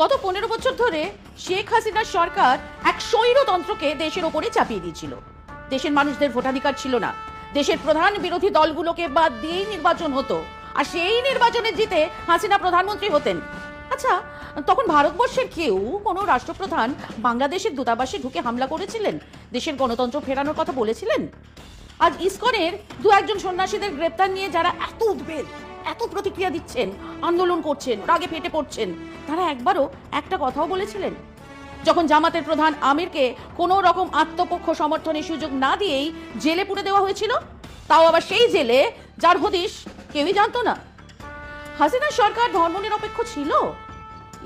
গত 15 বছর ধরে শেখ হাসিনার সরকার এক স্বৈরতন্ত্রকে দেশের ওপরে চাপিয়ে দিয়েছিল। দেশের মানুষদের ভোটাধিকার ছিল না। দেশের প্রধান বিরোধী দলগুলোকে বাদ দিয়েই নির্বাচন হতো, আর সেই নির্বাচনে জিতে হাসিনা প্রধানমন্ত্রী হতেন। আচ্ছা, তখন ভারতবর্ষের কেউ কোনো রাষ্ট্রপ্রধান বাংলাদেশের দূতাবাসে ঢুকে হামলা করেছিলেন, দেশের গণতন্ত্র ফেরানোর কথা বলেছিলেন? আজ ইসকনের দু একজন সন্ন্যাসীদের গ্রেপ্তার নিয়ে যারা এত উদ্বেগ, এত প্রতিক্রিয়া দিচ্ছেন, আন্দোলন করছেন, রাগে ফেটে পড়ছেন, তারা একবারও একটা কথাও বলেছিলেন? যখন জামাতের প্রধান আমিরকে কোনো রকম আত্মপক্ষ সমর্থনের সুযোগ না দিয়েই জেলে পুরে দেওয়া হয়েছিল, তাও আবার সেই জেলে যার হদিশ কেউই জানতো না। হাসিনার সরকার ধর্মনিরপেক্ষ ছিল?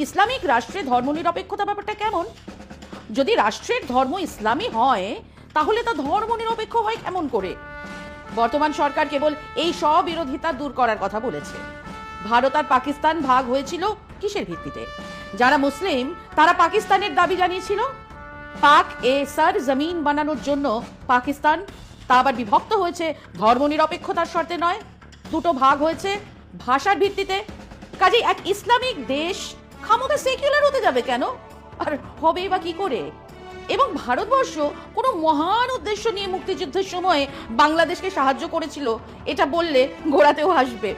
ইসলামিক রাষ্ট্রে ধর্মনিরপেক্ষতা ব্যাপারটা কেমন? যদি রাষ্ট্রের ধর্ম ইসলামী হয়, তাহলে তা ধর্মনিরপেক্ষ হয় কেমন করে? বর্তমান সরকার কেবল এই সব বিরোধিতা দূর করার কথা বলেছে। ভারত আর পাকিস্তান ভাগ হয়েছিল কিসের ভিত্তিতে? যারা মুসলিম তারা পাকিস্তানের দাবি জানিয়েছিল। পাক এ সার জমিন বানানোর জন্য পাকিস্তান, তা আবার বিভক্ত হয়েছে ধর্মনিরপেক্ষতার শর্তে নয়। দুটো ভাগ হয়েছে ভাষার ভিত্তিতে। কাজেই এক ইসলামিক দেশ খামোখা সেকুলার হতে যাবে কেন? আর হবে বা কি করে? এবং ভারতবর্ষ কোনো মহান উদ্দেশ্য নিয়ে মুক্তিযুদ্ধের সময় বাংলাদেশকে সাহায্য করেছিল, এটা বললে ঘোরাতেও হাসবে।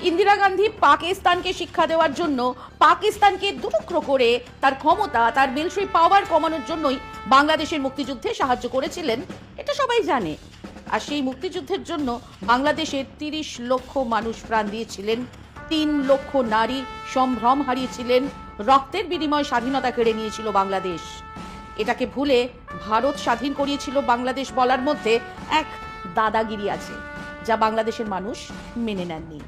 ইন্দিরা গান্ধী পাকিস্তানকে শিক্ষা দেওয়ার জন্য পাকিস্তানকে দুটুকরো করে তার ক্ষমতা, তার মিলিটারি পাওয়ার কমানোর জন্যই বাংলাদেশের মুক্তিযুদ্ধে সাহায্য করেছিলেন, এটা সবাই জানে। আর সেই মুক্তিযুদ্ধের জন্য বাংলাদেশের 30 লক্ষ মানুষ প্রাণ দিয়েছিলেন, 3 লক্ষ নারী সম্ভ্রম হারিয়েছিলেন, রক্তের বিনিময়ে স্বাধীনতা কেড়ে নিয়েছিল বাংলাদেশ। এটাকে ভুলে ভারত স্বাধীন করিয়েছিল বাংলাদেশ বলার মধ্যে এক দাদাগিরি আছে, যা বাংলাদেশের মানুষ মেনে নেননি।